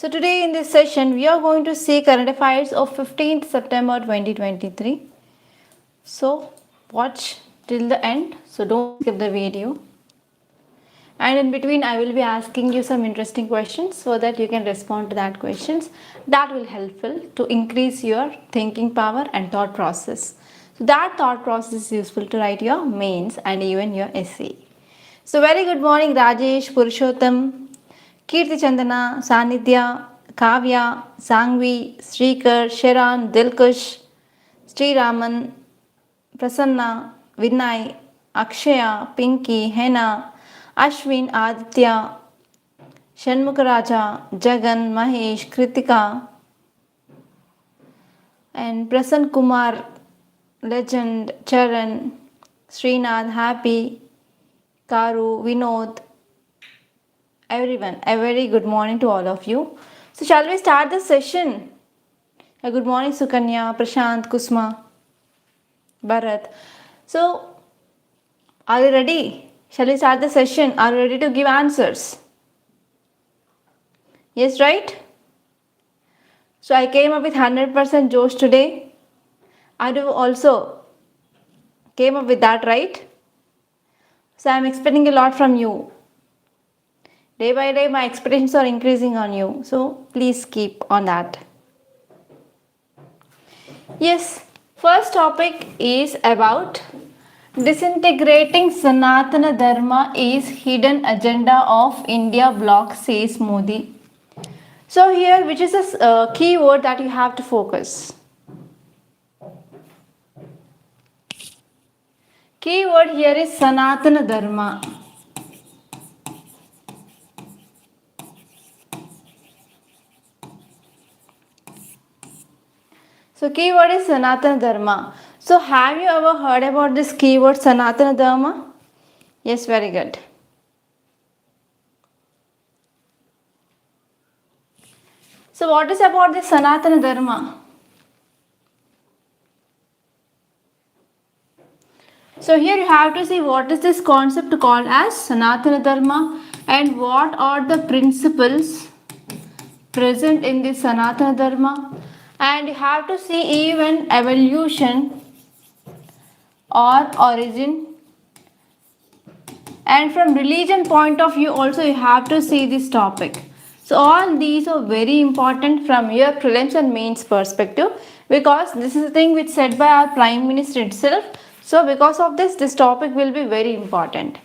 So today in this session we are going to see current affairs of 15th September 2023. So watch till the end, so don't skip the video. And in between I will be asking you some interesting questions so that you can respond to that questions. That will helpful to increase your thinking power and thought process. So that thought process is useful to write your mains and even your essay. So very good morning Rajesh, Purushottam, Kirti Chandana, Sanidhya, Kavya, Sangvi, Srikar, Sharan, Dilkush, Sri Raman, Prasanna, Vinay, Akshaya, Pinky, Hena, Ashwin, Aditya, Shanmukaraja, Jagan, Mahesh, Kritika, and Prasann Kumar, Legend, Charan, Srinath, Happy, Karu, Vinod, everyone. A very good morning to all of you. So shall we start the session? A good morning Sukanya, Prashant, Kusma, Bharat. So are you ready? Shall we start the session? Are you ready to give answers? Yes, right? So I came up with 100% Josh today. I do also came up with that, right? So I am expecting a lot from you. Day by day my expectations are increasing on you. So please keep on that. Yes, first topic is about disintegrating Sanatana Dharma is hidden agenda of India bloc, says Modi. So here, which is a key word that you have to focus? Key word here is Sanatana Dharma. So keyword is Sanatana Dharma. So have you ever heard about this keyword Sanatana Dharma? Yes, very good. So what is about this Sanatana Dharma? So here you have to see what is this concept called as Sanatana Dharma and what are the principles present in this Sanatana Dharma, and you have to see even evolution or origin, and from religion point of view also you have to see this topic. So all these are very important from your prelims and mains perspective, because this is the thing which said by our Prime Minister itself. So because of this topic will be very important.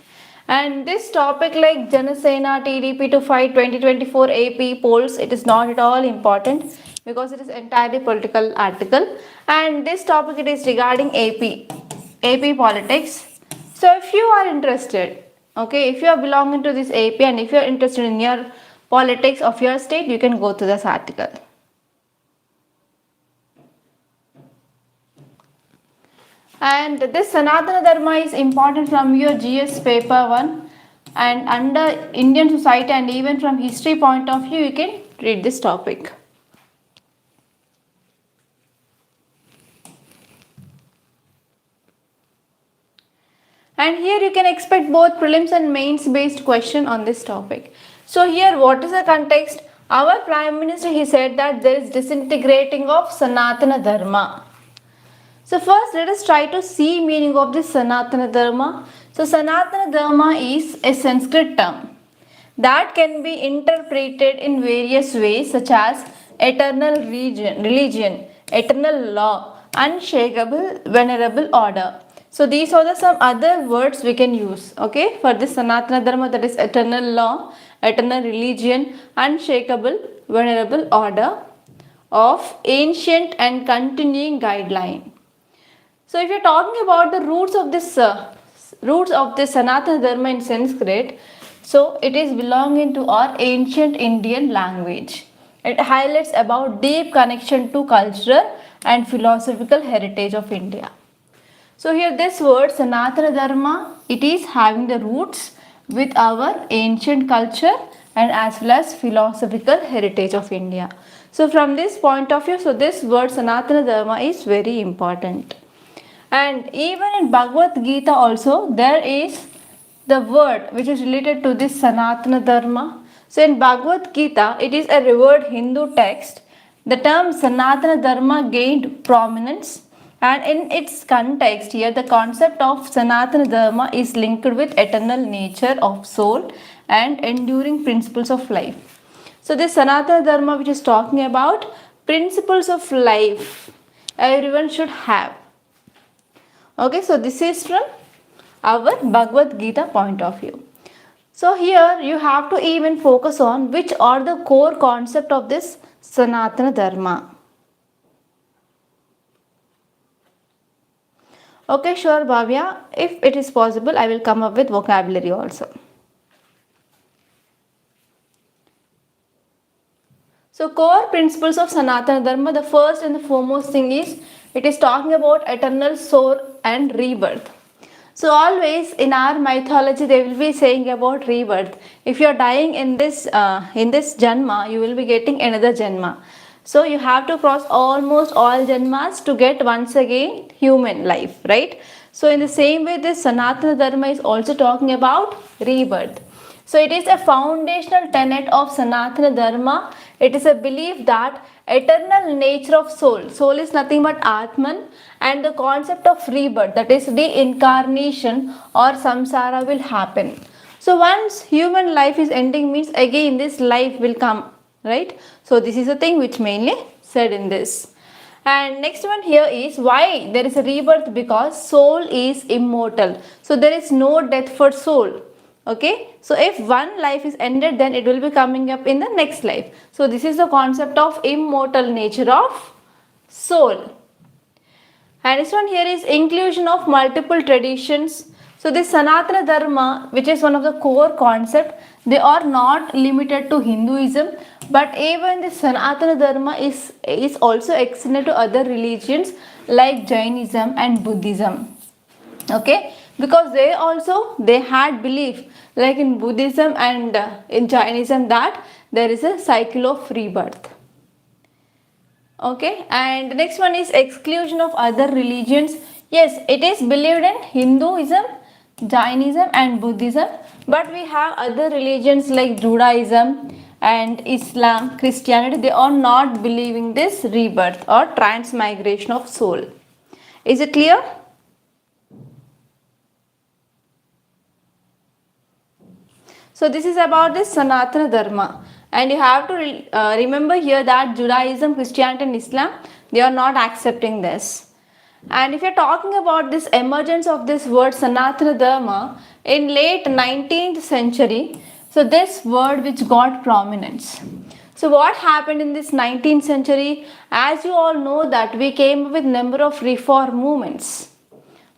And this topic like Janasena TDP to fight 2024 AP polls, it is not at all important because it is entirely political article. And this topic it is regarding AP politics. So if you are interested, okay, if you are belonging to this AP and if you are interested in your politics of your state, you can go to this article. And this Sanatana Dharma is important from your GS paper 1, and under Indian society and even from history point of view you can read this topic. And here you can expect both prelims and mains based question on this topic. So here what is the context? Our Prime Minister, he said that there is disintegrating of Sanatana Dharma. So first let us try to see meaning of this Sanatana Dharma. So Sanatana Dharma is a Sanskrit term that can be interpreted in various ways such as eternal religion, eternal law, unshakable, venerable order. So these are some other words we can use, okay, for this Sanatana Dharma, that is eternal law, eternal religion, unshakable, venerable order of ancient and continuing guideline. So if you are talking about the roots of this Sanatana Dharma in Sanskrit, so it is belonging to our ancient Indian language. It highlights about deep connection to cultural and philosophical heritage of India. So here this word Sanatana Dharma, it is having the roots with our ancient culture and as well as philosophical heritage of India. So from this point of view, so this word Sanatana Dharma is very important. And even in Bhagavad Gita also there is the word which is related to this Sanatana Dharma. So in Bhagavad Gita, it is a revered Hindu text. The term Sanatana Dharma gained prominence, and in its context here, the concept of Sanatana Dharma is linked with eternal nature of soul and enduring principles of life. So this Sanatana Dharma which is talking about principles of life everyone should have. Okay, so this is from our Bhagavad Gita point of view. So here you have to even focus on which are the core concept of this Sanatana Dharma. Okay, sure Bhavya, if it is possible I will come up with vocabulary also. So core principles of Sanatana Dharma, the first and the foremost thing is it is talking about eternal soul and rebirth. So always in our mythology they will be saying about rebirth. If you are dying in this janma, you will be getting another janma. So you have to cross almost all janmas to get once again human life, right? So in the same way this Sanatana Dharma is also talking about rebirth. So it is a foundational tenet of Sanatana Dharma. It is a belief that eternal nature of soul. Soul is nothing but Atman, and the concept of rebirth, that is reincarnation or samsara, will happen. So once human life is ending means again this life will come, right? So this is the thing which mainly said in this. And next one here is why there is a rebirth, because soul is immortal. So there is no death for soul. Okay, so if one life is ended, then it will be coming up in the next life. So this is the concept of immortal nature of soul. And this one here is inclusion of multiple traditions. So this Sanatana Dharma, which is one of the core concept, they are not limited to Hinduism, but even the Sanatana Dharma is also extended to other religions like Jainism and Buddhism. Okay, because they had belief like in Buddhism and in Jainism that there is a cycle of rebirth. Okay, and next one is exclusion of other religions. Yes, it is believed in Hinduism, Jainism and Buddhism, but we have other religions like Judaism and Islam, Christianity. They are not believing this rebirth or transmigration of soul. Is it clear? So this is about this Sanatana Dharma, and you have to remember here that Judaism, Christianity and Islam, they are not accepting this. And if you are talking about this emergence of this word Sanatana Dharma in late 19th century, so this word which got prominence. So what happened in this 19th century? As you all know that we came up with number of reform movements.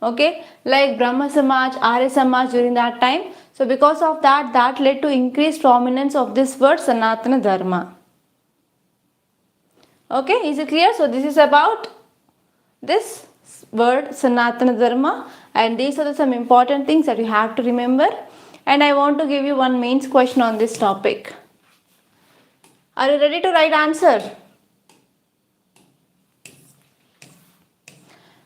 Okay, like Brahma Samaj, Arya Samaj during that time. So because of that led to increased prominence of this word Sanatana Dharma. Okay, is it clear? So this is about this word Sanatana Dharma, and these are some important things that you have to remember. And I want to give you one mains question on this topic. Are you ready to write answer?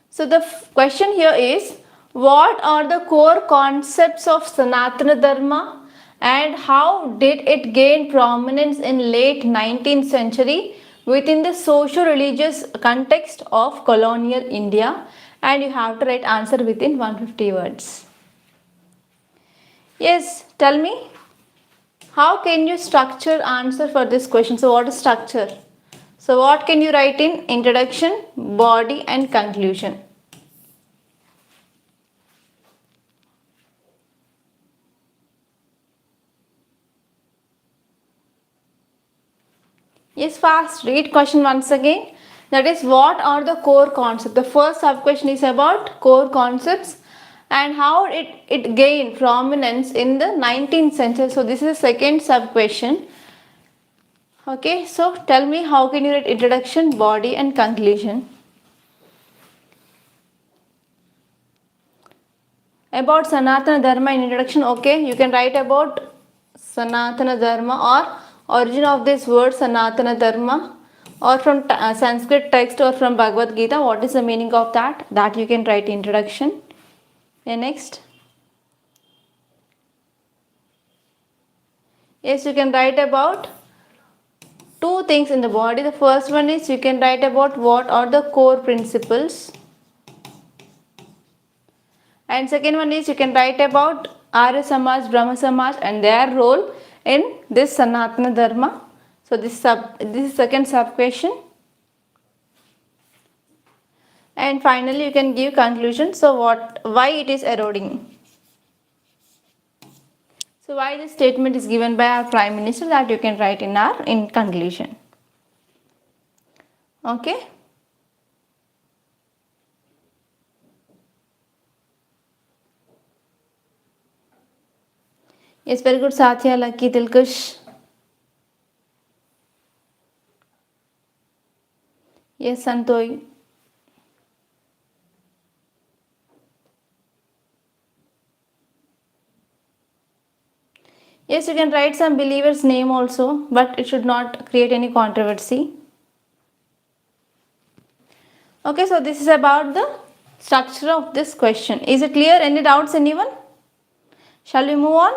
So the question here is, what are the core concepts of Sanatana Dharma and how did it gain prominence in late 19th century within the socio-religious context of colonial India? And you have to write answer within 150 words. Yes, tell me, how can you structure answer for this question? So what is structure? So what can you write in introduction, body and conclusion? Yes, fast. Read question once again. That is, what are the core concepts? The first sub question is about core concepts and how it gained prominence in the 19th century. So this is the second sub question. Okay, so tell me, how can you write introduction, body and conclusion? About Sanatana Dharma in introduction, okay, you can write about Sanatana Dharma or origin of this word Sanatana Dharma, or from Sanskrit text or from Bhagavad Gita, what is the meaning of that? That you can write introduction. And next. Yes, you can write about two things in the body. The first one is you can write about what are the core principles, and second one is you can write about Arya Samaj, Brahma Samaj and their role in this Sanatana Dharma. So this is second sub question. And finally you can give conclusion. So why it is eroding. So why this statement is given by our Prime Minister, that you can write in conclusion. Okay. Yes, very good, Satya, Lucky, Dilkush. Yes, Santoy. Yes, you can write some believer's name also, but it should not create any controversy. Okay, so this is about the structure of this question. Is it clear? Any doubts, anyone? Shall we move on?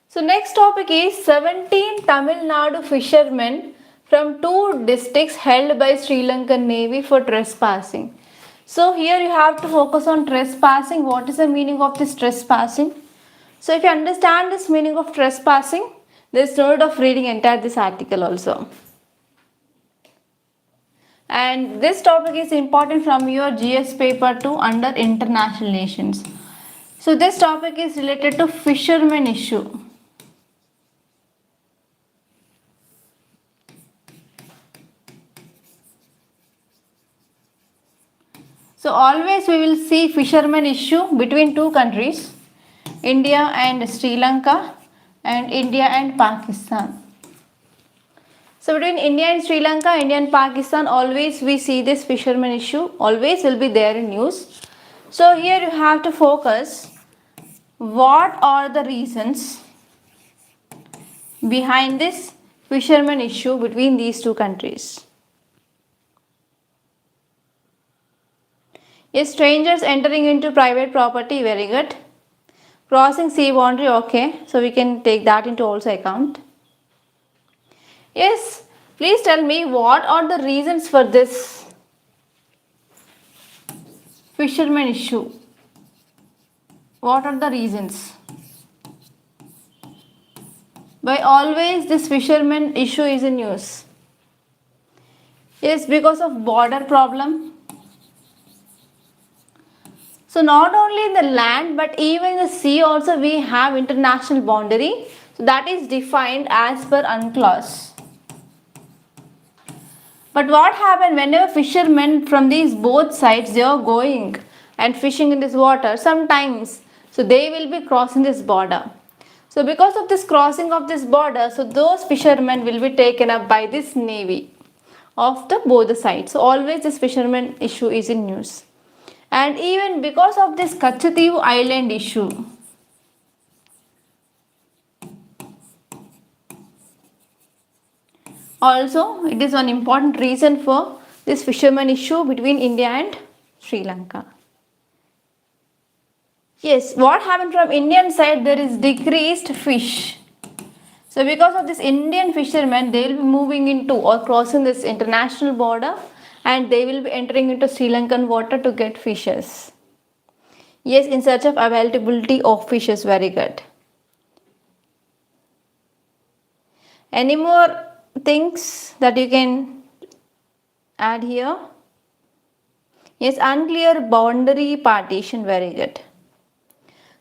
So next topic is 17 Tamil Nadu fishermen from two districts held by Sri Lankan Navy for trespassing. So here you have to focus on trespassing. What is the meaning of this trespassing? So if you understand this meaning of trespassing, there is no need of reading entire this article also. And this topic is important from your GS paper 2 under international nations. So this topic is related to fishermen issue. So always we will see fishermen issue between two countries, India and Sri Lanka and India and Pakistan. So between India and Sri Lanka, India and Pakistan, always we see this fishermen issue, always will be there in news. So here you have to focus what are the reasons behind this fishermen issue between these two countries. Yes, strangers entering into private property, very good. Crossing sea boundary, okay. So we can take that into also account. Yes, please tell me what are the reasons for this fishermen issue? What are the reasons? Why always this fishermen issue is in news? Yes, because of border problem. So not only in the land but even in the sea also we have international boundary. So that is defined as per UNCLOS. But what happened whenever fishermen from these both sides they are going and fishing in this water sometimes, so they will be crossing this border. So because of this crossing of this border, so those fishermen will be taken up by this navy of the both the sides. So always this fishermen issue is in news. And even because of this Kachativu Island issue, also it is one important reason for this fishermen issue between India and Sri Lanka. Yes, what happened from Indian side, there is decreased fish. So because of this Indian fishermen, they will be moving into or crossing this international border and they will be entering into Sri Lankan water to get fishes. Yes, in search of availability of fishes, very good. Any more things that you can add here? Yes, unclear boundary partition, very good.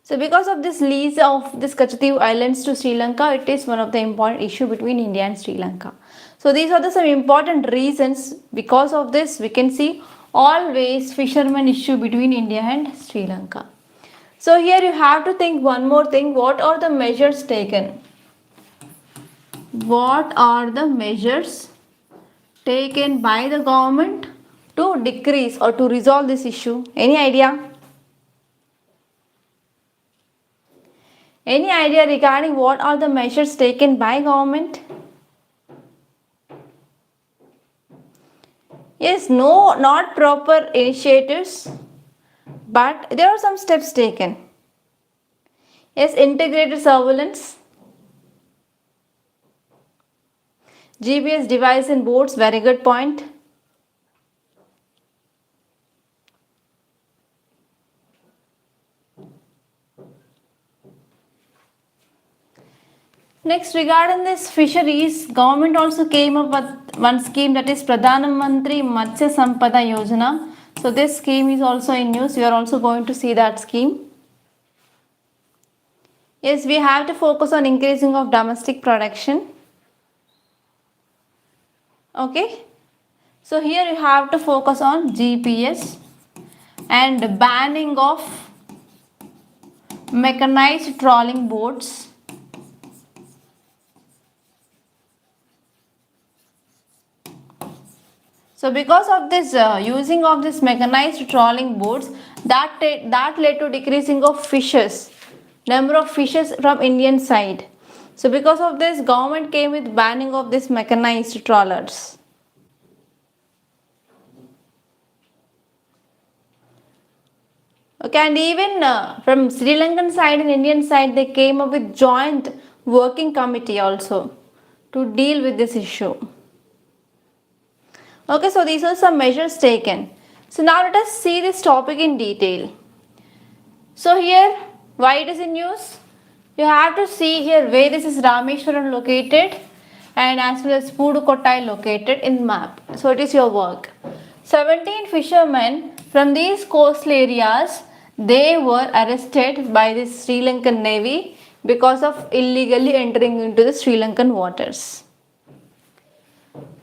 So because of this lease of this Kachativu Islands to Sri Lanka, it is one of the important issue between India and Sri Lanka. So these are some important reasons. Because of this, we can see always fishermen issue between India and Sri Lanka. So here you have to think one more thing. What are the measures taken? What are the measures taken by the government to decrease or to resolve this issue? Any idea? Any idea regarding what are the measures taken by government? Yes, no, not proper initiatives, but there are some steps taken. Yes, integrated surveillance, GPS device in boats, very good point. Next, regarding this fisheries, government also came up with one scheme, that is Pradhan Mantri Matsya Sampada Yojana. So this scheme is also in news. We are also going to see that scheme. Yes, we have to focus on increasing of domestic production. Okay. So here you have to focus on GPS and banning of mechanized trawling boats. So because of this using of this mechanized trawling boats, that led to decreasing of fishes, number of fishes from Indian side. So because of this, government came with banning of this mechanized trawlers. Okay, and even from Sri Lankan side and Indian side, they came up with joint working committee also to deal with this issue. Okay, so these are some measures taken. So now let us see this topic in detail. So here, why it is in news? You have to see here where this is Rameshwaram located and as well as Pudukottai located in map. So it is your work. 17 fishermen from these coastal areas, they were arrested by the Sri Lankan Navy because of illegally entering into the Sri Lankan waters.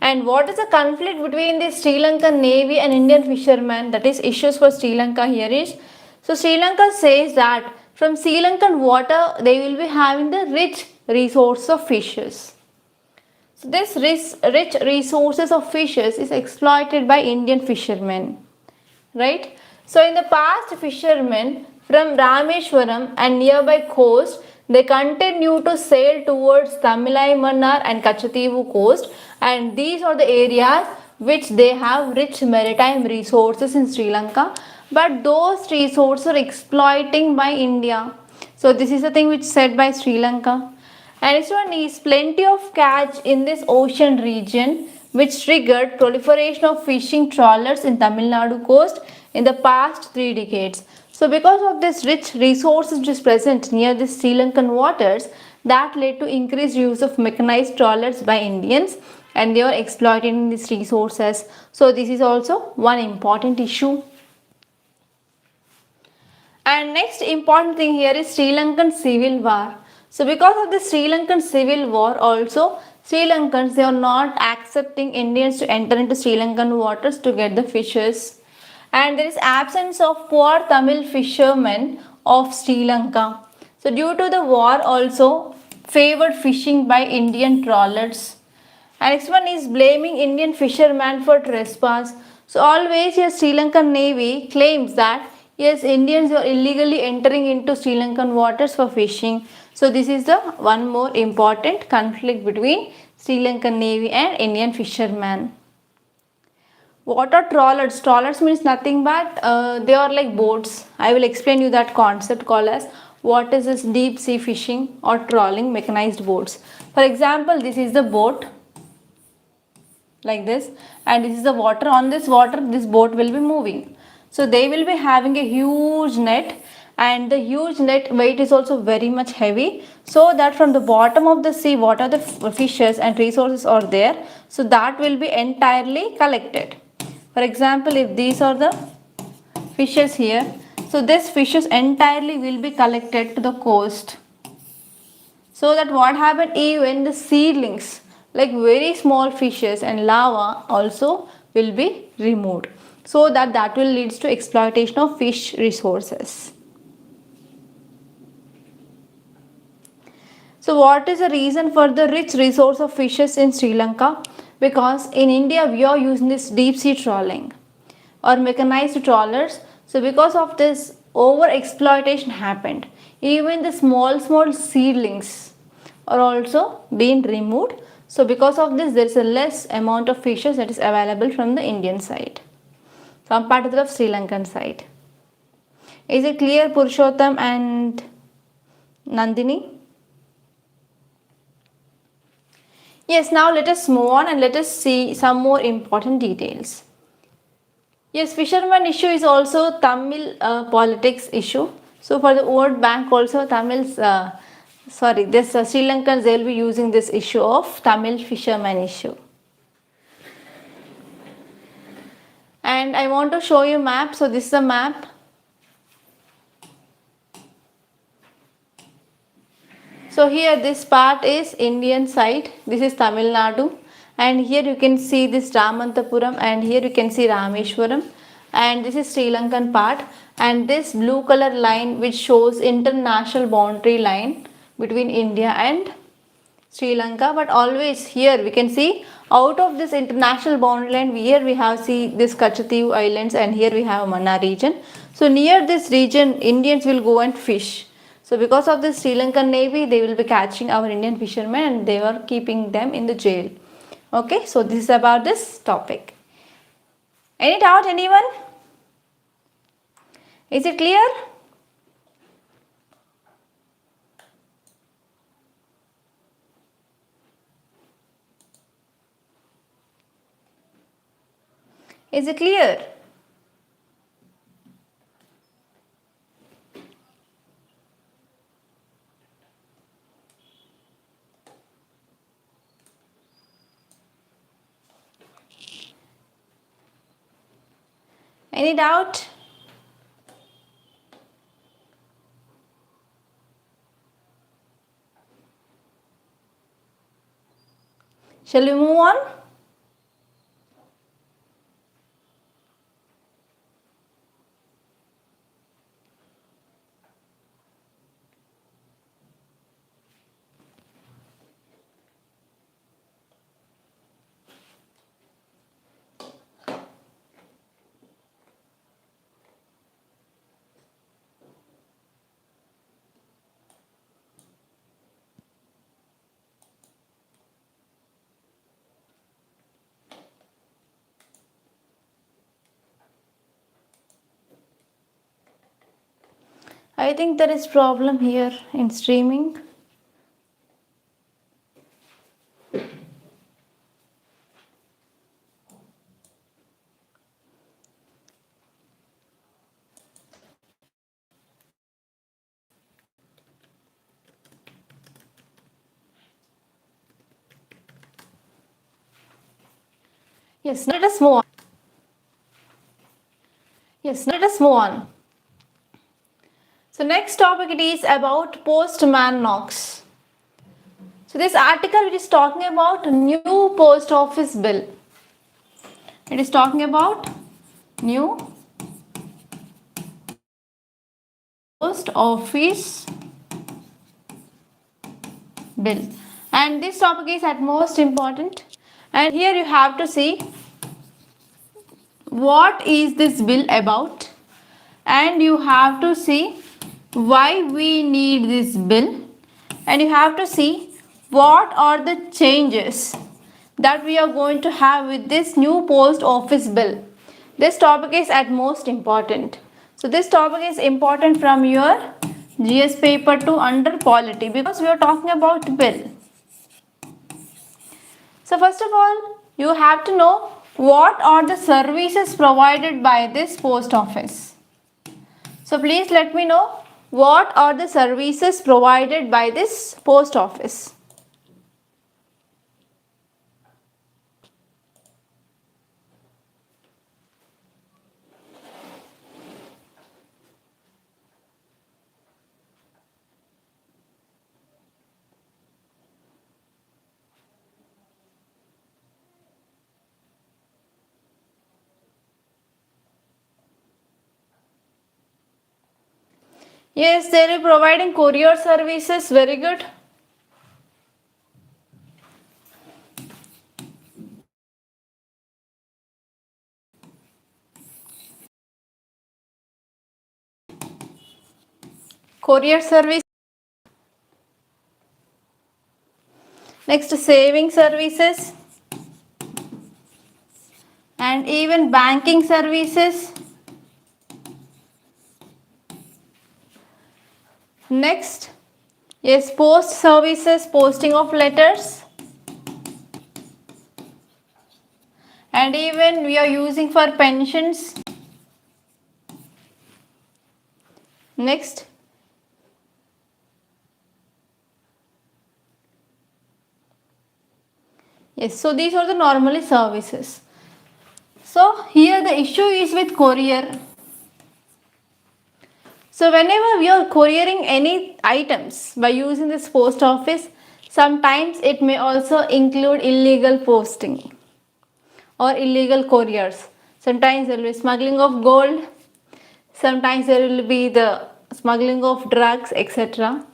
And what is the conflict between the Sri Lankan Navy and Indian fishermen? That is issues for Sri Lanka here is. So Sri Lanka says that from Sri Lankan water they will be having the rich resource of fishes. So this rich resources of fishes is exploited by Indian fishermen. Right? So in the past, fishermen from Rameshwaram and nearby coast, they continue to sail towards Tamilai Mannar and Kachativu coast, and these are the areas which they have rich maritime resources in Sri Lanka, but those resources are exploiting by India. So this is the thing which said by Sri Lanka. And this one is plenty of catch in this ocean region, which triggered proliferation of fishing trawlers in Tamil Nadu coast in the past 3 decades. So because of this rich resources which is present near the Sri Lankan waters, that led to increased use of mechanized trawlers by Indians, and they were exploiting these resources. So this is also one important issue. And next important thing here is Sri Lankan civil war. So because of the Sri Lankan civil war also, Sri Lankans, they are not accepting Indians to enter into Sri Lankan waters to get the fishes. And there is absence of poor Tamil fishermen of Sri Lanka. So due to the war also, favored fishing by Indian trawlers. And next one is blaming Indian fishermen for trespass. So always your Sri Lankan Navy claims that yes, Indians are illegally entering into Sri Lankan waters for fishing. So this is the one more important conflict between Sri Lankan Navy and Indian fishermen. What are trawlers? Trawlers means nothing but they are like boats. I will explain you that concept called as what is this deep sea fishing or trawling mechanized boats. For example, this is the boat like this, and this is the water. On this water, this boat will be moving. So they will be having a huge net, and the huge net weight is also very much heavy, so that from the bottom of the sea what are the fishes and resources are there, so that will be entirely collected. For example, if these are the fishes here, so this fishes entirely will be collected to the coast, so that what happen, even the seedlings like very small fishes and larvae also will be removed, so that will leads to exploitation of fish resources. So what is the reason for the rich resource of fishes in Sri Lanka? Because in India we are using this deep sea trawling or mechanized trawlers. So because of this, over exploitation happened. Even the small seedlings are also being removed, So because of this, there is a less amount of fishes that is available from the Indian side compared to the Sri Lankan side. Is it clear, Purushottam and Nandini? Yes, now let us move on and let us see some more important details. Yes, fisherman issue is also Tamil politics issue. So for the vote bank also this Sri Lankans, they will be using this issue of Tamil fisherman issue. And I want to show you map. So this is a map. So here this part is Indian side. This is Tamil Nadu. And here you can see this Ramantapuram, and here you can see Rameshwaram, and this is Sri Lankan part, and this blue color line which shows international boundary line between India and Sri Lanka. But always here we can see out of this international boundary line, here we have see this Kachatiu Islands, and here we have Mannar region. So near this region Indians will go and fish. So because of the Sri Lankan Navy, they will be catching our Indian fishermen and they are keeping them in the jail. Okay, so this is about this topic. Any doubt, anyone? Is it clear? Is it clear? Any doubt? Shall we move on? I think there is problem here in streaming. Yes, let us move on. Yes, let us move on. So next topic it is about postman knocks. So this article it is talking about new post office bill. It is talking about new post office bill, and this topic is at most important, and here you have to see what is this bill about, and you have to see why we need this bill, and you have to see what are the changes that we are going to have with this new post office bill. This topic is at most important. So this topic is important from your GS paper 2 under polity, because we are talking about bill. So first of all, you have to know what are the services provided by this post office. So please let me know what are the services provided by this post office. Yes, they are providing courier services. Very good. Courier service. next saving services, and even banking services. Next, yes, post services, posting of letters, and even we are using for pensions. Next, yes, so these are the normally services. So here the issue is with courier. So whenever we are couriering any items by using this post office, sometimes it may also include illegal posting or illegal couriers. Sometimes there will be smuggling of gold, sometimes there will be the smuggling of drugs, etc.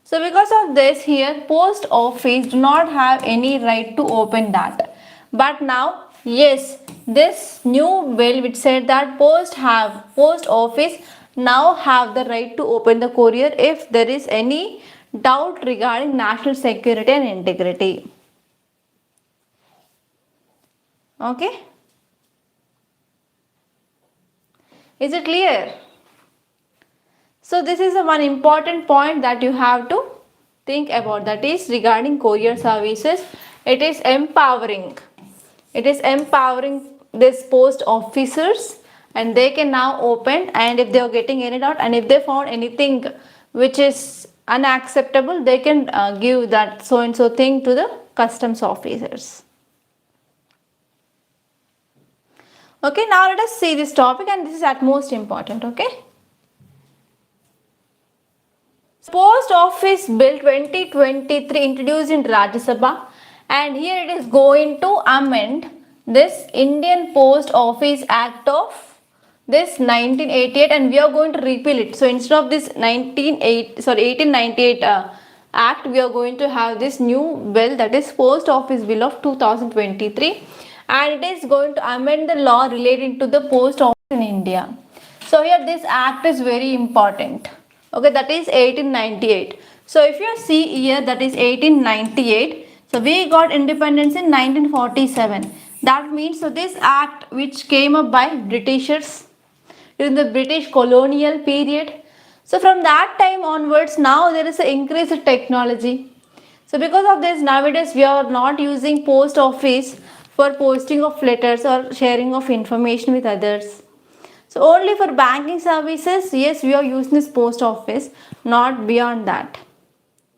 So because of this, here post office do not have any right to open that. But now, yes, this new bill which said that post office now have the right to open the courier if there is any doubt regarding national security and integrity. Okay, is it clear? So this is the one important point that you have to think about, that is regarding courier services. It is empowering. It is empowering these post officers, and they can now open, and if they are getting any doubt and if they found anything which is unacceptable, they can give that so and so thing to the customs officers. Okay, now let us see this topic, and this is at most important. Okay. Post Office Bill 2023 introduced in Rajya Sabha, and here it is going to amend this Indian Post Office Act of this 1988, and we are going to repeal it. So instead of this 1898 Act, we are going to have this new bill, that is Post Office Bill of 2023, and it is going to amend the law relating to the post office in India. So here this act is very important. Okay, that is 1898. So if you see here, that is 1898. So we got independence in 1947. That means, so this act which came up by Britishers during the British colonial period. So from that time onwards, now there is an increased technology. So because of this, nowadays we are not using post office for posting of letters or sharing of information with others. So only for banking services, yes, we are using this post office, not beyond that,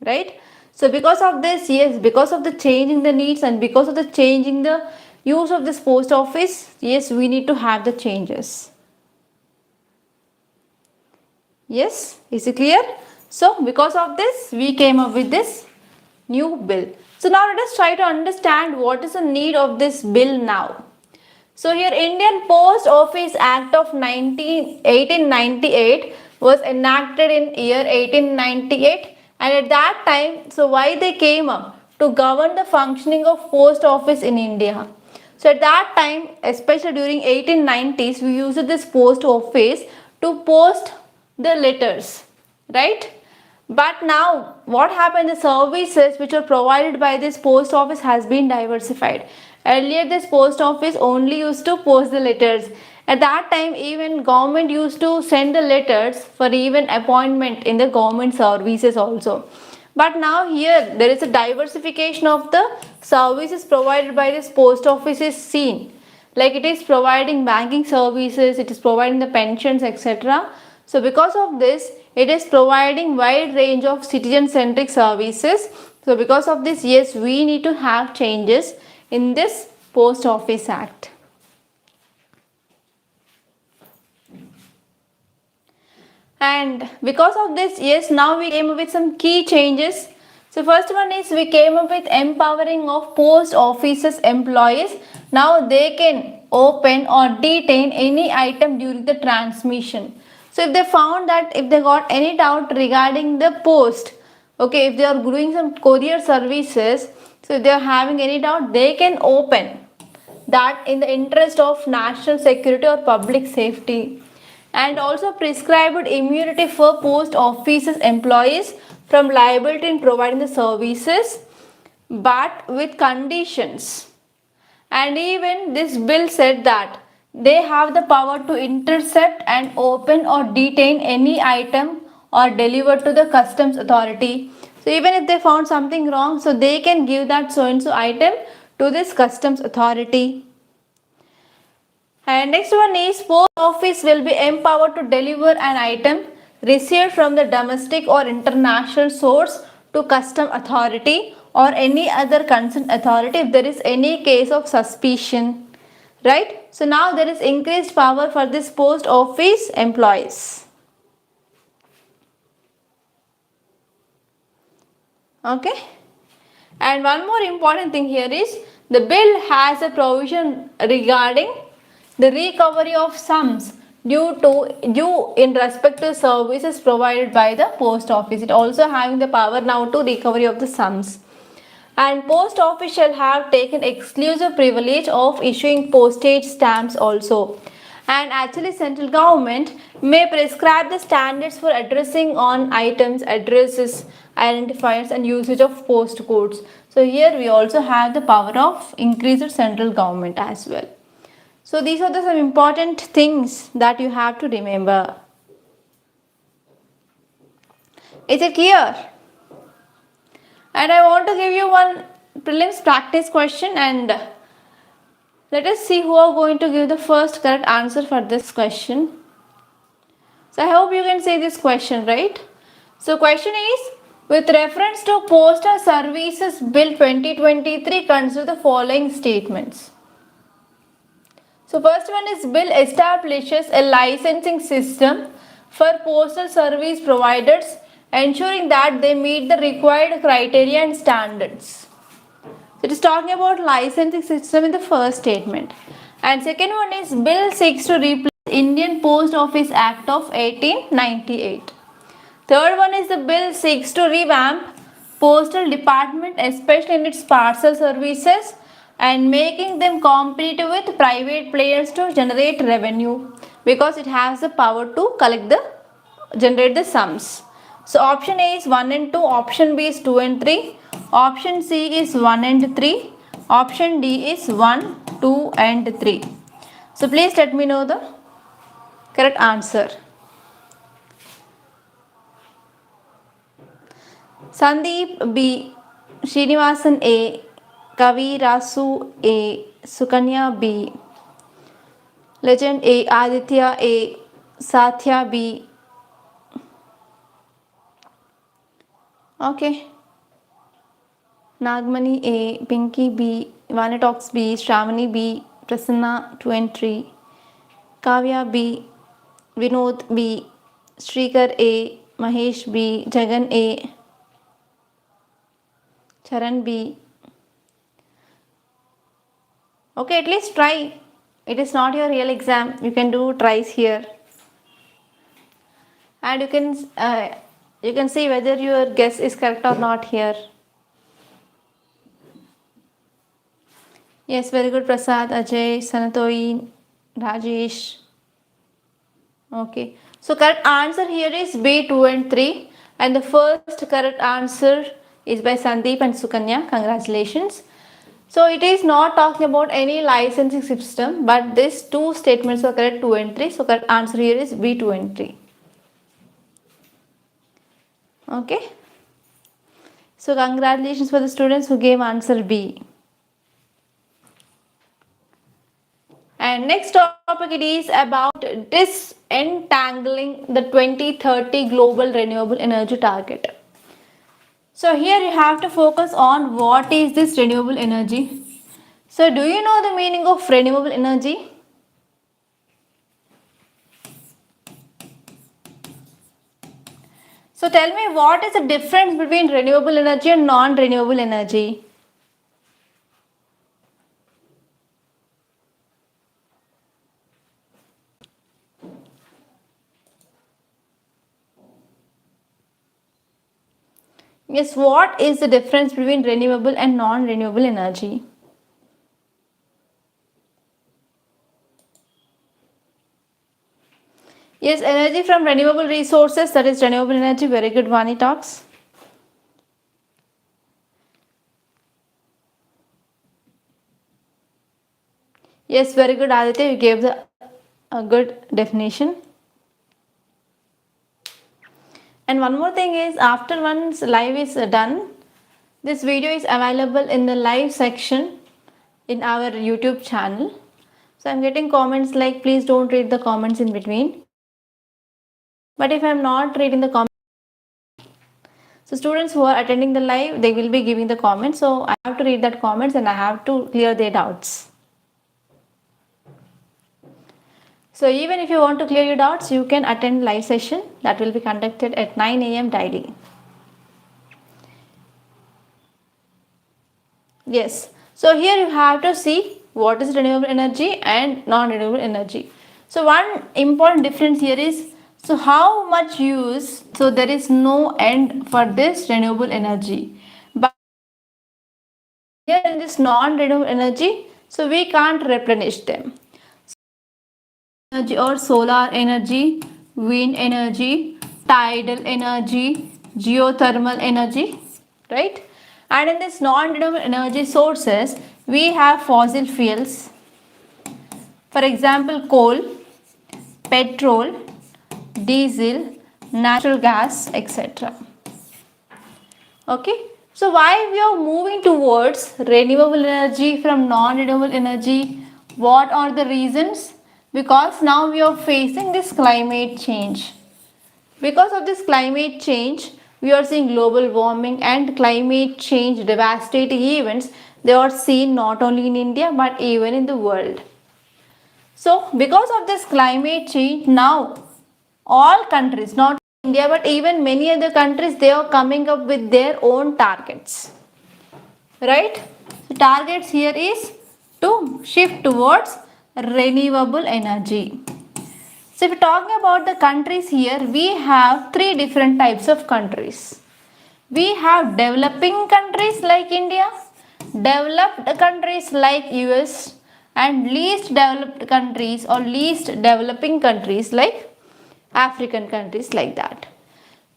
right? So because of this, yes, because of the change in the needs and because of the change in the use of this post office, yes, we need to have the changes. Yes, is it clear? So because of this, we came up with this new bill. So now let us try to understand what is the need of this bill now. So here Indian Post Office Act of 1898 was enacted in year 1898, and at that time, so why they came up? To govern the functioning of post office in India. So at that time, especially during 1890s, we used this post office to post the letters, right? But now what happened, the services which are provided by this post office has been diversified. Earlier this post office only used to post the letters. At that time even government used to send the letters for even appointment in the government services also. But now here there is a diversification of the services provided by this post office is seen. Like it is providing banking services, it is providing the pensions, etc. So because of this, it is providing wide range of citizen-centric services. So because of this, yes, we need to have changes in this Post Office Act. And because of this, yes, now we came up with some key changes. So first one is we came up with empowering of post offices employees. Now they can open or detain any item during the transmission. So if they found that if they got any doubt regarding the post, okay, if they are doing some courier services, so if they are having any doubt, they can open that in the interest of national security or public safety. And also prescribed immunity for post offices employees from liability in providing the services. but with conditions. And even this bill said that they have the power to intercept and open or detain any item or deliver to the customs authority. So even if they found something wrong, so they can give that so and so item to this customs authority. And next one is post office will be empowered to deliver an item received from the domestic or international source to custom authority or any other concerned authority if there is any case of suspicion, right? So now there is increased power for this post office employees. Okay. And one more important thing here is the bill has a provision regarding the recovery of sums due in respect to services provided by the post office. It also having the power now to recovery of the sums. And post office shall have taken exclusive privilege of issuing postage stamps also. And actually central government may prescribe the standards for addressing on items, addresses, identifiers and usage of post codes. So here we also have the power of increased central government as well. So these are some important things that you have to remember. Is it clear? And I want to give you one prelims practice question and let us see who are going to give the first correct answer for this question. So I hope you can see this question, right? So question is, with reference to Postal Services Bill 2023, consider the following statements. So first one is bill establishes a licensing system for postal service providers ensuring that they meet the required criteria and standards. So it is talking about licensing system in the first statement. And second one is bill seeks to replace Indian Post Office Act of 1898. Third one is the bill seeks to revamp postal department especially in its parcel services and making them competitive with private players to generate revenue because it has the power to generate the sums. So option A is 1 and 2, option B is 2 and 3, option C is 1 and 3, option D is 1, 2 and 3. So please let me know the correct answer. Sandeep B, Srinivasan A, Kavi Rasu A, Sukanya B, Legend A, Aditya A, Satya B. Okay. Nagmani A, Pinky B, Vanatox B, Shravani B, Prasanna 2 and 3, Kavya B, Vinod B, Shrikar A, Mahesh B, Jagan A, Charan B. Okay, at least try. It is not your real exam. You can do tries here. And you can see whether your guess is correct or not here. Yes, very good, Prasad, Ajay, Sanatoi, Rajesh. Okay. So correct answer here is B 2 and 3. And the first correct answer is by Sandeep and Sukanya. Congratulations. So it is not talking about any licensing system, but these two statements are correct 2 and 3. So correct answer here is B 2 and 3. Okay. So congratulations for the students who gave answer B. And next topic it is about disentangling the 2030 global renewable energy target. So here you have to focus on what is this renewable energy. So do you know the meaning of renewable energy? So tell me, what is the difference between renewable energy and non-renewable energy? Yes, what is the difference between renewable and non-renewable energy? Yes, energy from renewable resources, that is renewable energy. Very good, Vani talks. Yes, very good, Aditya. You gave a good definition. And one more thing is, after once live is done, this video is available in the live section in our YouTube channel. So I'm getting comments like, please don't read the comments in between. But if I'm not reading the comments, so students who are attending the live, they will be giving the comments. So I have to read that comments and I have to clear their doubts. So even if you want to clear your doubts, you can attend live session that will be conducted at 9 a.m. daily. Yes. So here you have to see what is renewable energy and non-renewable energy. So one important difference here is, so how much use, so there is no end for this renewable energy. But here in this non-renewable energy, so we can't replenish them. Energy or solar energy, wind energy, tidal energy, geothermal energy, right? And in this non-renewable energy sources, we have fossil fuels. For example, coal, petrol, diesel, natural gas, etc. Okay. So why we are moving towards renewable energy from non-renewable energy? What are the reasons? Because now we are facing this climate change. Because of this climate change, we are seeing global warming and climate change devastating events. They are seen not only in India but even in the world. So because of this climate change, now all countries, not India but even many other countries, they are coming up with their own targets. Right? So targets here is to shift towards renewable energy. So if we're talking about the countries here, we have three different types of countries. We have developing countries like India, developed countries like US, and least developed countries or least developing countries like African countries like that.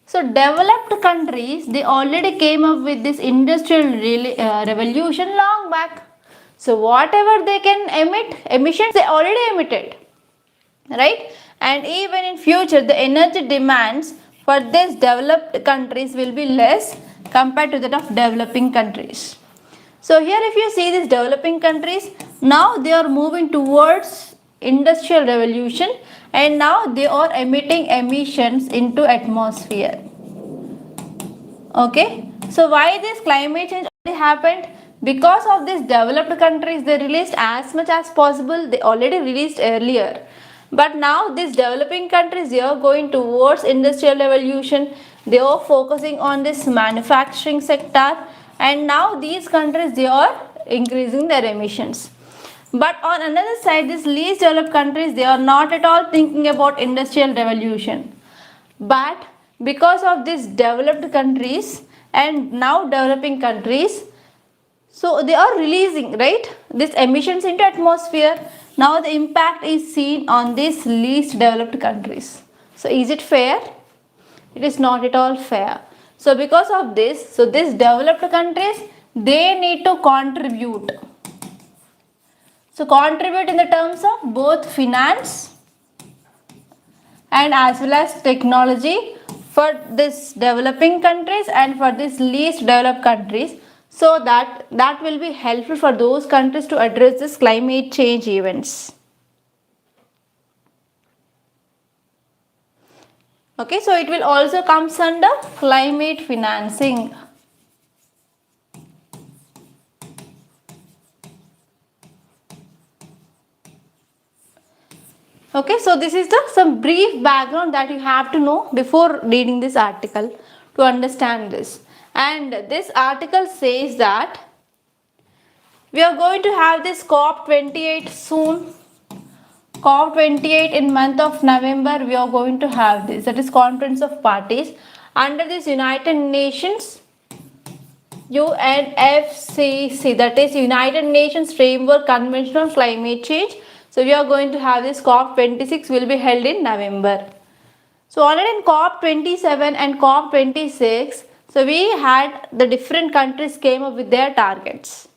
So developed countries, they already came up with this industrial revolution long back. So whatever they can emit, emissions they already emitted, right? And even in future, the energy demands for these developed countries will be less compared to that of developing countries. So here if you see these developing countries, now they are moving towards industrial revolution and now they are emitting emissions into atmosphere. Okay, so why this climate change already happened? Because of these developed countries, they released as much as possible. They already released earlier, but now these developing countries, they are going towards industrial revolution. They are focusing on this manufacturing sector, and now these countries, they are increasing their emissions. But on another side, these least developed countries, they are not at all thinking about industrial revolution. But because of these developed countries and now developing countries, so they are releasing, right, these emissions into atmosphere. Now the impact is seen on these least developed countries. So is it fair? It is not at all fair. So because of this, so these developed countries, they need to contribute. So contribute in the terms of both finance and as well as technology for this developing countries and for these least developed countries, so that will be helpful for those countries to address this climate change events. Okay, so it will also comes under climate financing. Okay, so this is some brief background that you have to know before reading this article to understand this. And this article says that we are going to have this COP28 soon. COP28 in month of November we are going to have this, that is Conference of Parties under this United Nations UNFCCC, that is United Nations Framework Convention on Climate Change. So we are going to have this COP26 will be held in November. So already in COP27 and COP26, so we had the different countries came up with their targets.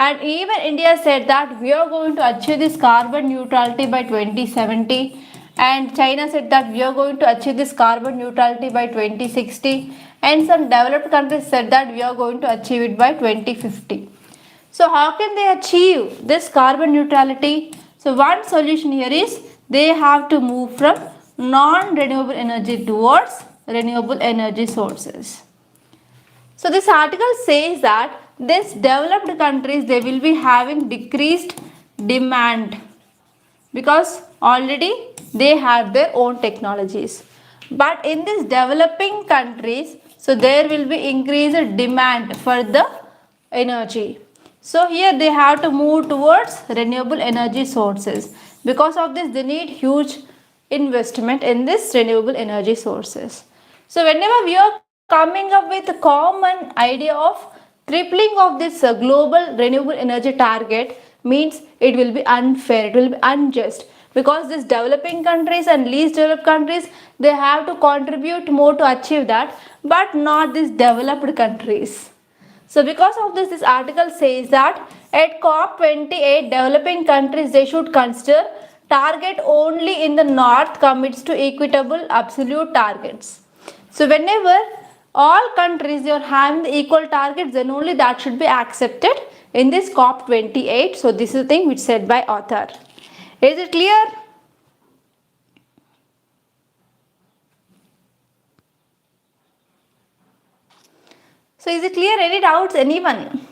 And even India said that we are going to achieve this carbon neutrality by 2070, and China said that we are going to achieve this carbon neutrality by 2060, and some developed countries said that we are going to achieve it by 2050. So how can they achieve this carbon neutrality? So one solution here is they have to move from non-renewable energy towards renewable energy sources. So this article says that this developed countries, they will be having decreased demand because already they have their own technologies. But in these developing countries, so there will be increased demand for the energy. So here they have to move towards renewable energy sources. Because of this, they need huge investment in this renewable energy sources. So whenever we are coming up with a common idea of tripling of this global renewable energy target, means it will be unfair, it will be unjust, because these developing countries and least developed countries, they have to contribute more to achieve that, but not these developed countries. So because of this, this article says that at COP28, developing countries, they should consider target only in the north commits to equitable absolute targets. So whenever all countries are having the equal targets, then only that should be accepted in this COP28. So this is the thing which said by author. Is it clear? So is it clear? Any doubts? Anyone?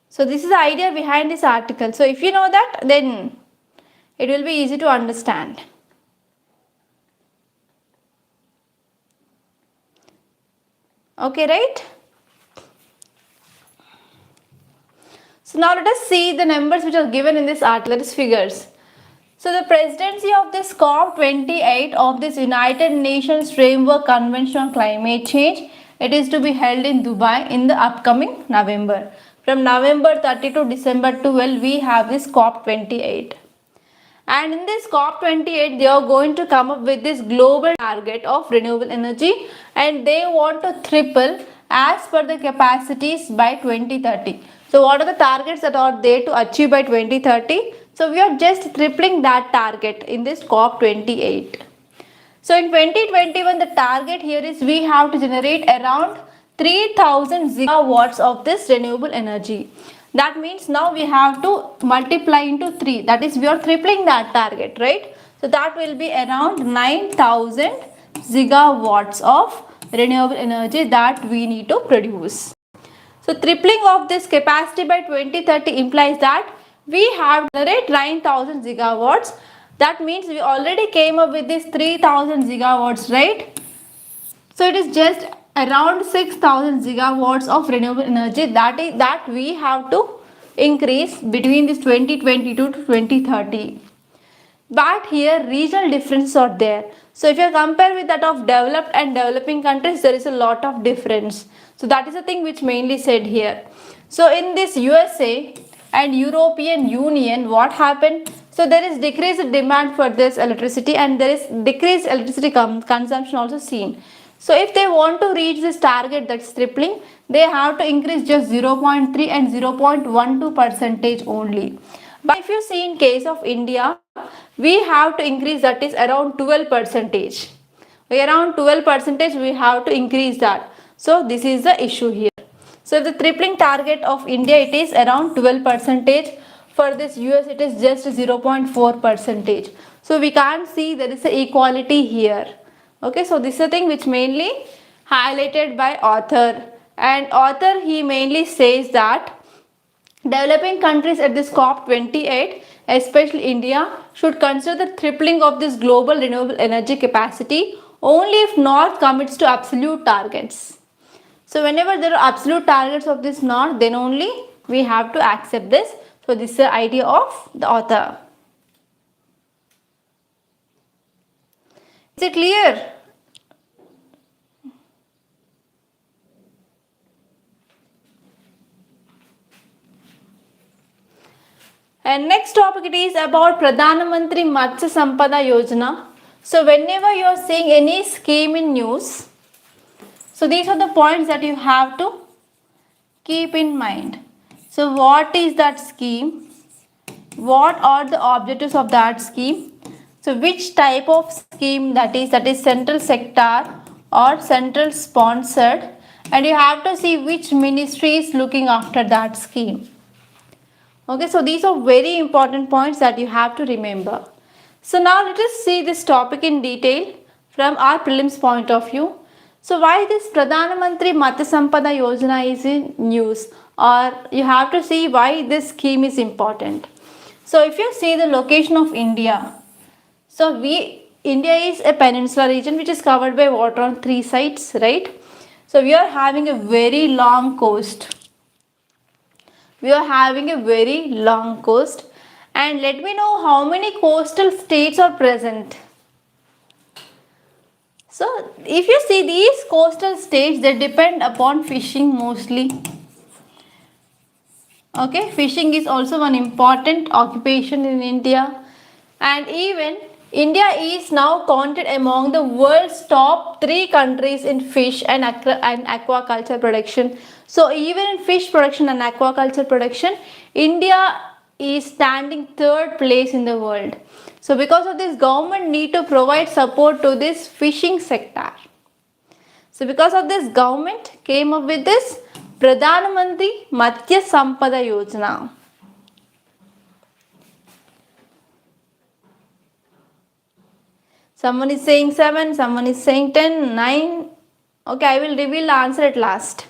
So this is the idea behind this article. So if you know that, then it will be easy to understand. Okay, right? So now let us see the numbers which are given in this article, that is figures. So the presidency of this COP28 of this United Nations Framework Convention on Climate Change, it is to be held in Dubai in the upcoming November. From November 30 to December 12, we have this COP28. And in this COP28, they are going to come up with this global target of renewable energy, and they want to triple as per the capacities by 2030. So what are the targets that are there to achieve by 2030? So we are just tripling that target in this COP28. So in 2021, the target here is we have to generate around 3000 gigawatts of this renewable energy. That means now we have to multiply into 3. That is, we are tripling that target, right? So that will be around 9000 gigawatts of renewable energy that we need to produce. So tripling of this capacity by 2030 implies that we have to generate 9000 gigawatts. That means we already came up with this 3000 gigawatts, right? So it is just around 6000 gigawatts of renewable energy that we have to increase between this 2022 to 2030. But here regional differences are there. So if you compare with that of developed and developing countries, there is a lot of difference. So that is the thing which mainly said here. So in this USA and European Union, what happened? So there is decreased demand for this electricity, and there is decreased electricity consumption also seen. So if they want to reach this target, that's tripling, they have to increase just 0.3 and 0.12 percentage only. But if you see in case of India, we have to increase, that is around 12 percentage. Around 12 percentage we have to increase that. So this is the issue here. So the tripling target of India, it is around 12 percentage. For this US, it is just 0.4 percentage. So we can't see there is a equality here. Okay, so this is the thing which mainly highlighted by author. And author, he mainly says that developing countries at this COP28, especially India, should consider the tripling of this global renewable energy capacity only if North commits to absolute targets. So whenever there are absolute targets of this North, then only we have to accept this. So this is the idea of the author. Is it clear? And next topic, it is about Pradhan Mantri Matsya Sampada Yojana. So whenever you are seeing any scheme in news, so these are the points that you have to keep in mind. So what is that scheme? What are the objectives of that scheme? So which type of scheme that is central sector or central sponsored, and you have to see which ministry is looking after that scheme. Okay, so these are very important points that you have to remember. So now let us see this topic in detail from our prelims point of view. So why this Pradhan Mantri Matsya Sampada Yojana is in news, or you have to see why this scheme is important. So if you see the location of India, so India is a peninsula region which is covered by water on three sides, right? So we are having a very long coast. And let me know how many coastal states are present. So if you see these coastal states, they depend upon fishing mostly. Okay, fishing is also one important occupation in India, and even India is now counted among the world's top 3 countries in fish and aquaculture production. So even in fish production and aquaculture production, India is standing 3rd place in the world. So because of this, government need to provide support to this fishing sector. So because of this, government came up with this Pradhan Mantri Matsya Sampada Yojana. Someone is saying 7, someone is saying 10, 9. Okay, I will reveal the answer at last.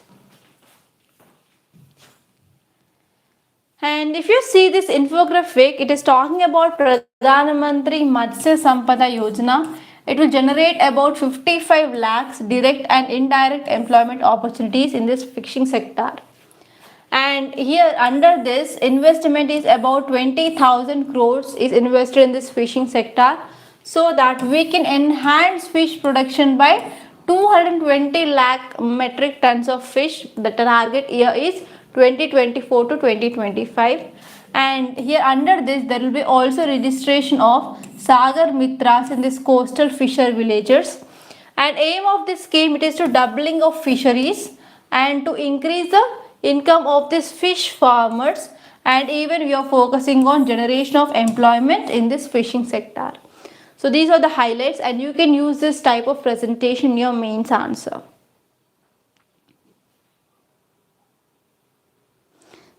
And if you see this infographic, it is talking about Pradhan Mantri Matsya Sampada Yojana. It will generate about 55 lakhs direct and indirect employment opportunities in this fishing sector. And here under this, investment is about 20,000 crores is invested in this fishing sector, so that we can enhance fish production by 220 lakh metric tons of fish. The target year is 2024 to 2025. And here under this, there will be also registration of Sagar Mitras in this coastal fisher villagers. And aim of this scheme, it is to doubling of fisheries and to increase the income of these fish farmers, and even we are focusing on generation of employment in this fishing sector. So these are the highlights, and you can use this type of presentation in your mains answer.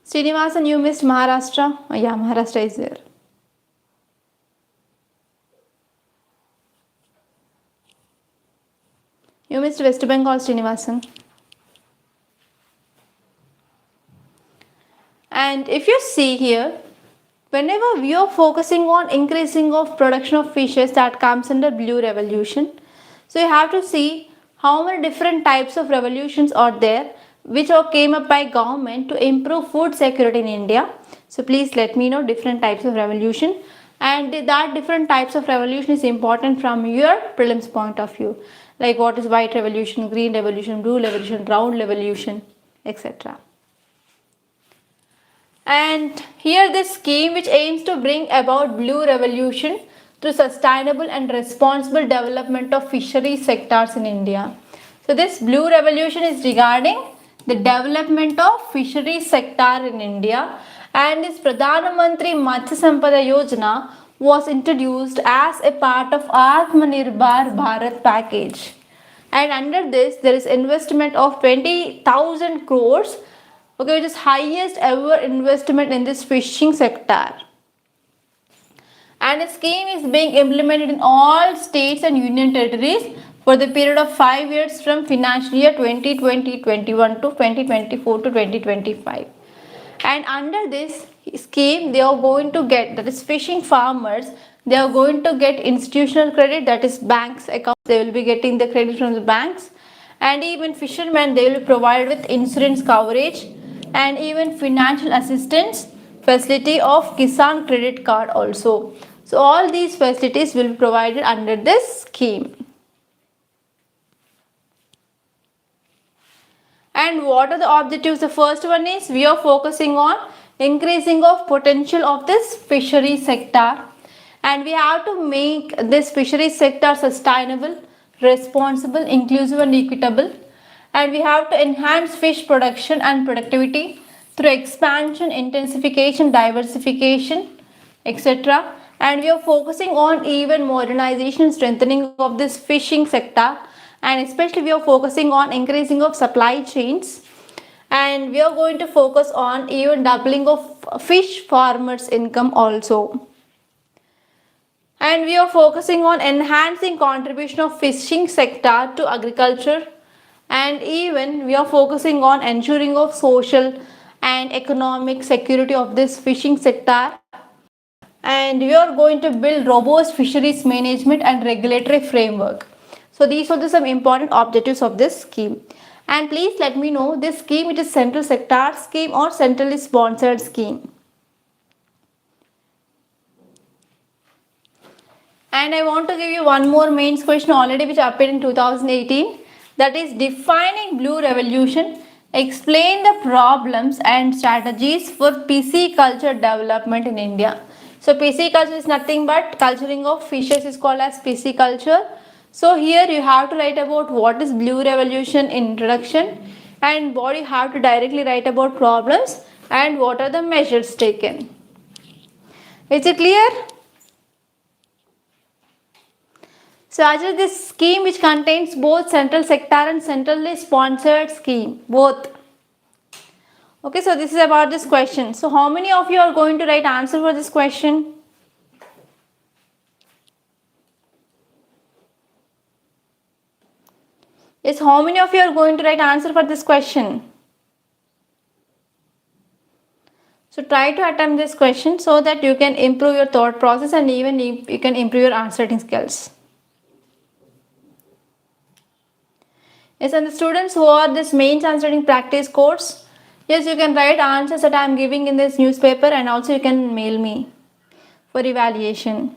Srinivasan, you missed Maharashtra. Oh, yeah, Maharashtra is there. You missed West Bengal, Srinivasan. And if you see here, whenever we are focusing on increasing of production of fishes, that comes under blue revolution. So you have to see how many different types of revolutions are there which are came up by government to improve food security in India. So please let me know different types of revolution, and that different types of revolution is important from your prelims point of view, like what is white revolution, green revolution, blue revolution, round revolution, etc. And here this scheme which aims to bring about blue revolution through sustainable and responsible development of fishery sectors in India. So this blue revolution is regarding the development of fishery sector in India, and this Pradhan Mantri Matsya Sampada Yojana was introduced as a part of Atmanirbhar Bharat package. And under this, there is investment of 20,000 crores, okay, which is highest ever investment in this fishing sector. And the scheme is being implemented in all states and union territories for the period of 5 years from financial year 2020-21 to 2024 to 2025. And under this scheme, they are going to get, that is fishing farmers, they are going to get institutional credit, that is banks accounts, they will be getting the credit from the banks. And even fishermen, they will be provided with insurance coverage and even financial assistance facility of Kisan credit card also. So all these facilities will be provided under this scheme. And what are the objectives? The first one is we are focusing on increasing of potential of this fishery sector, and we have to make this fishery sector sustainable, responsible, inclusive and equitable, and we have to enhance fish production and productivity, through expansion, intensification, diversification, etc. And we are focusing on even modernization, strengthening of this fishing sector, and especially we are focusing on increasing of supply chains, and we are going to focus on even doubling of fish farmers income also, and we are focusing on enhancing contribution of fishing sector to agriculture, and even we are focusing on ensuring of social and economic security of this fishing sector, and we are going to build robust fisheries management and regulatory framework. So these are some important objectives of this scheme. And please let me know, this scheme, it is central sector scheme or centrally sponsored scheme. And I want to give you one more mains question already which appeared in 2018, that is defining blue revolution. Explain the problems and strategies for pisciculture development in India. So pisciculture is nothing but culturing of fishes is called as pisciculture. So here you have to write about what is blue revolution in introduction, and what you have to directly write about problems and what are the measures taken. Is it clear? So actually this scheme which contains both central sector and centrally sponsored scheme, both. Okay, so this is about this question. So how many of you are going to write answer for this question? Yes, how many of you are going to write answer for this question? So try to attempt this question so that you can improve your thought process and even you can improve your answering skills. Yes, and the students who are this mains answering practice course, yes, you can write answers that I am giving in this newspaper, and also you can mail me for evaluation.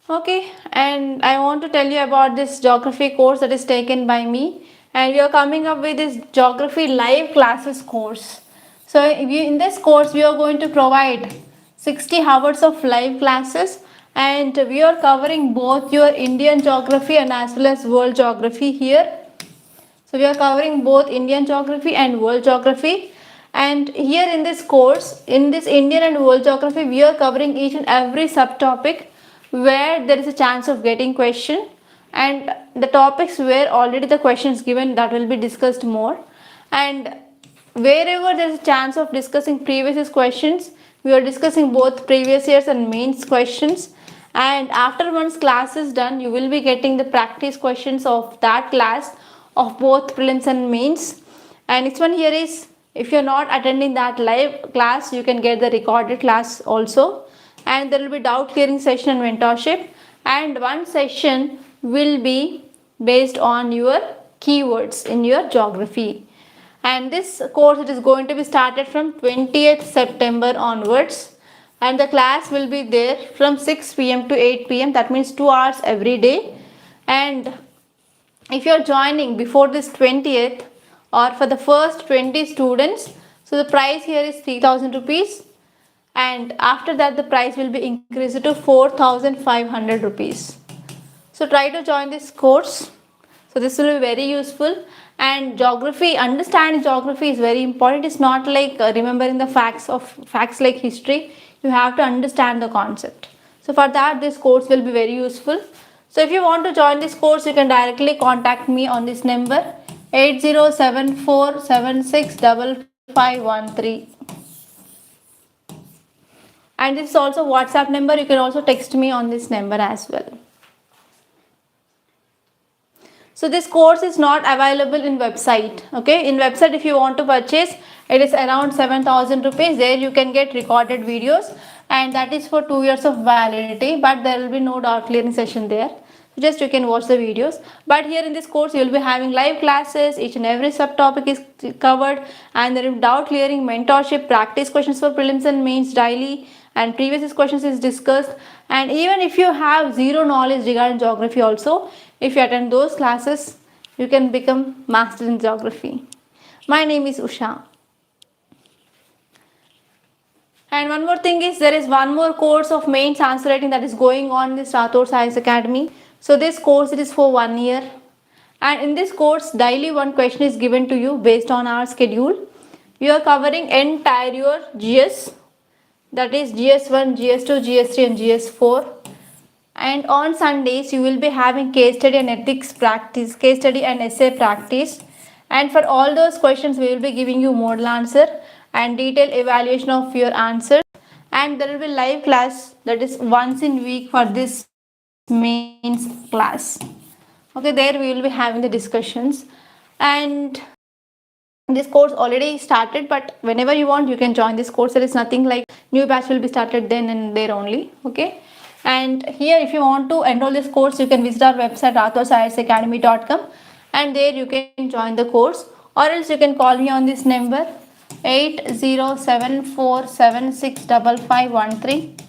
Okay, and I want to tell you about this geography course that is taken by me, and we are coming up with this geography live classes course. So in this course we are going to provide 60 hours of live classes, and we are covering both your Indian geography and as well as world geography here. So we are covering both Indian geography and world geography, and here in this course, in this Indian and world geography, we are covering each and every subtopic where there is a chance of getting question, and the topics where already the questions given, that will be discussed more, and wherever there is a chance of discussing previous year's questions, we are discussing both previous years and mains questions, and after once class is done, you will be getting the practice questions of that class of both prelims and mains. And next one here is, if you are not attending that live class, you can get the recorded class also, and there will be doubt clearing session and mentorship, and one session will be based on your keywords in your geography. And this course, it is going to be started from 20th September onwards, and the class will be there from 6 p.m. to 8 p.m. that means 2 hours every day. And if you are joining before this 20th, or for the first 20 students, so the price here is 3000 rupees, and after that the price will be increased to 4500 rupees. So try to join this course. So this will be very useful, and geography, understanding geography is very important. It's not like remembering the facts like history. You have to understand the concept. So for that this course will be very useful. So if you want to join this course, you can directly contact me on this number 8074765513, and this is also WhatsApp number. You can also text me on this number as well. So this course is not available in website. Okay, in website if you want to purchase, it is around 7000 rupees. There you can get recorded videos, and that is for 2 years of validity, but there will be no doubt clearing session there. Just you can watch the videos, but here in this course you will be having live classes. Each and every subtopic is covered, and there is doubt clearing, mentorship, practice questions for prelims and mains daily, and previous questions is discussed. And even if you have zero knowledge regarding geography also, if you attend those classes, you can become master in geography. My name is Usha. And one more thing is, there is one more course of mains answer writing that is going on in this Rathod Science Academy. So this course it is for 1 year, and in this course daily one question is given to you based on our schedule. We are covering entire your GS, that is GS1, GS2, GS3 and GS4. And on Sundays you will be having case study and ethics practice, case study and essay practice. And for all those questions we will be giving you model answer and detailed evaluation of your answers. And there will be live class, that is once in week for this mains class. Okay, there we will be having the discussions. And this course already started, but whenever you want you can join this course. There is nothing like new batch will be started then and there only. Okay, and here if you want to enroll this course you can visit our website rathodacademy.com, and there you can join the course, or else you can call me on this number 8074765513.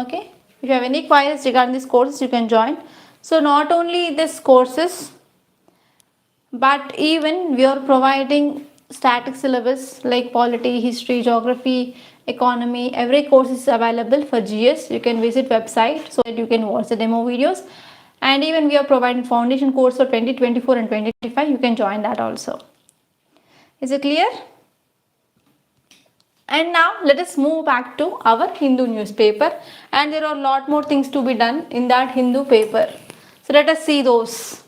okay, if you have any queries regarding this course you can join. So not only this courses, but even we are providing static syllabus like polity, history, geography, economy. Every course is available for GS. You can visit website so that you can watch the demo videos. And even we are providing foundation course for 2024 and 2025. You can join that also. Is it clear? And now let us move back to our Hindu newspaper, and there are a lot more things to be done in that Hindu paper. So let us see those.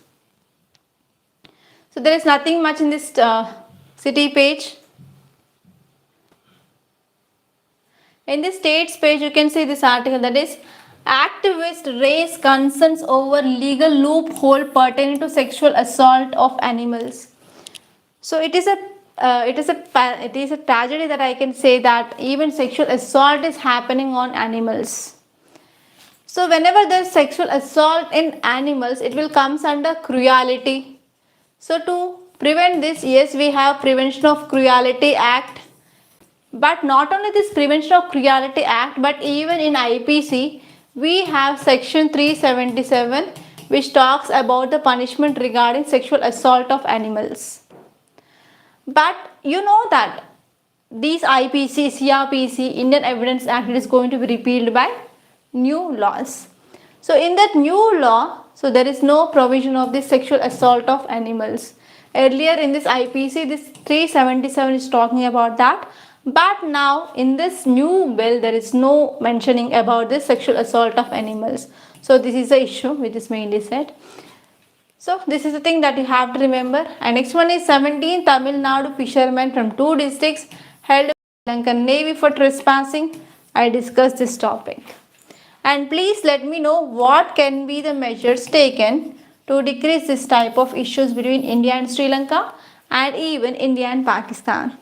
So there is nothing much in this city page. In the states page you can see this article, that is activists raise concerns over legal loophole pertaining to sexual assault of animals. So it is a tragedy that I can say that even sexual assault is happening on animals. So whenever there is sexual assault in animals, it will comes under cruelty. So to prevent this, yes, we have Prevention of Cruelty Act. But not only this Prevention of Cruelty Act, but even in IPC, we have section 377 which talks about the punishment regarding sexual assault of animals. But you know that these IPC, CRPC, Indian Evidence Act is going to be repealed by new laws. So in that new law, so there is no provision of this sexual assault of animals. Earlier in this IPC, this 377 is talking about that. But now in this new bill, there is no mentioning about this sexual assault of animals. So this is the issue which is mainly said. So this is the thing that you have to remember. And next one is 17 Tamil Nadu fishermen from 2 districts held by Sri Lankan Navy for trespassing. I discussed this topic. And please let me know what can be the measures taken to decrease this type of issues between India and Sri Lanka, and even India and Pakistan.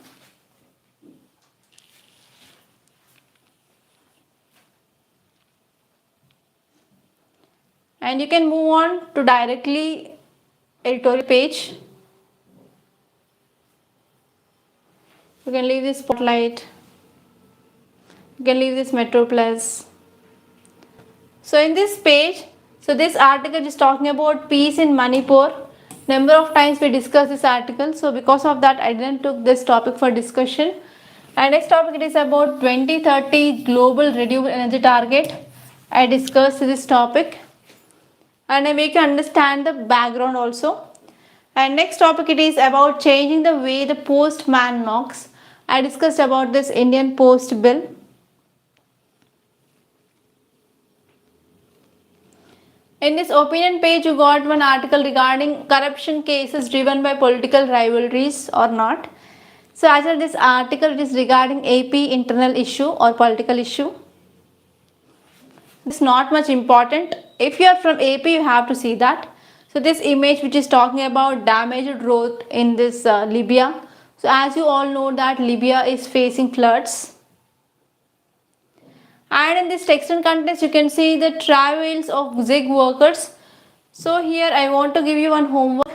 And you can move on to directly editorial page. You can leave this spotlight. You can leave this Metro Plus. So in this page, so this article is talking about peace in Manipur. Number of times we discussed this article, so because of that I didn't took this topic for discussion. And next topic, it is about 2030 global renewable energy target. I discussed this topic and I make you understand the background also. And next topic, it is about changing the way the postman knocks. I discussed about this Indian Post Bill. In this opinion page, you got one article regarding corruption cases driven by political rivalries or not. So as well, this article, it is regarding AP internal issue or political issue. It's not much important. If you are from AP, you have to see that. So this image which is talking about damaged road in this Libya. So as you all know that Libya is facing floods. And in this text and contents, you can see the travails of zig workers. So here I want to give you one homework.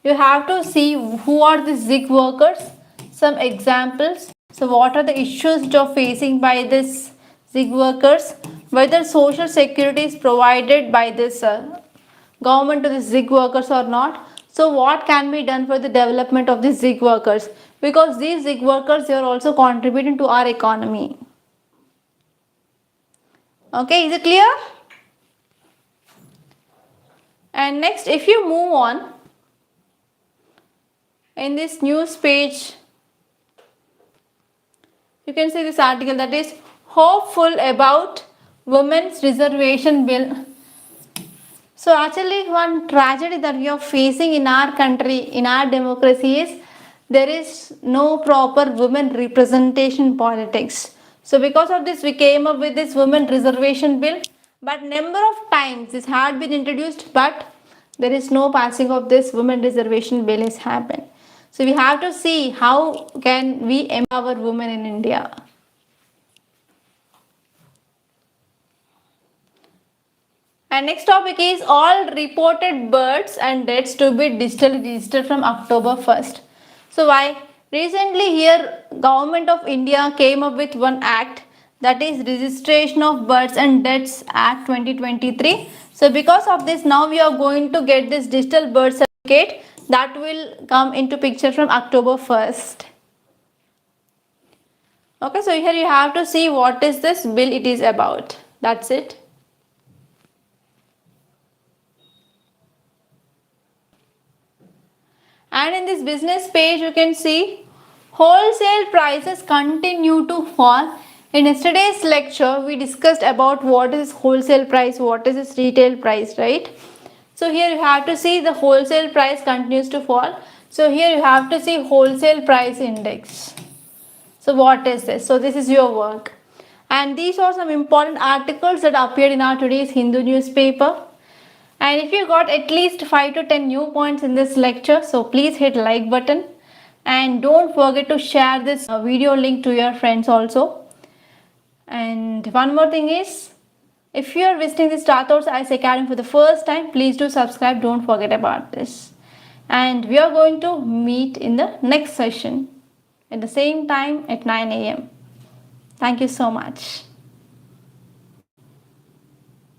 You have to see who are the zig workers. Some examples. So what are the issues which are facing by this zig workers? Whether social security is provided by this government to the zig workers or not. So what can be done for the development of these zig workers? Because these zig workers, they are also contributing to our economy. Okay, is it clear? And next, if you move on in this news page, you can see this article that is hopeful about women's reservation bill. So actually one tragedy that we are facing in our country, in our democracy is there is no proper women representation politics. So because of this we came up with this women reservation bill, but number of times this had been introduced, but there is no passing of this women reservation bill has happened. So we have to see how can we empower women in India. And next topic is all reported births and deaths to be digitally registered from October 1st. So why? Recently here Government of India came up with one act, that is Registration of Births and Deaths Act 2023. So because of this now we are going to get this digital birth certificate that will come into picture from October 1st. Okay, so here you have to see what is this bill it is about. That's it. And in this business page you can see wholesale prices continue to fall. In yesterday's lecture we discussed about what is wholesale price, what is its retail price, right? So here you have to see the wholesale price continues to fall. So here you have to see wholesale price index. So what is this? So this is your work. And these are some important articles that appeared in our today's Hindu newspaper. And if you got at least 5 to 10 new points in this lecture, so please hit like button and don't forget to share this video link to your friends also. And one more thing is, if you are visiting this Rathod's ICE Academy for the first time, please do subscribe, don't forget about this. And we are going to meet in the next session at the same time at 9 a.m. Thank you so much.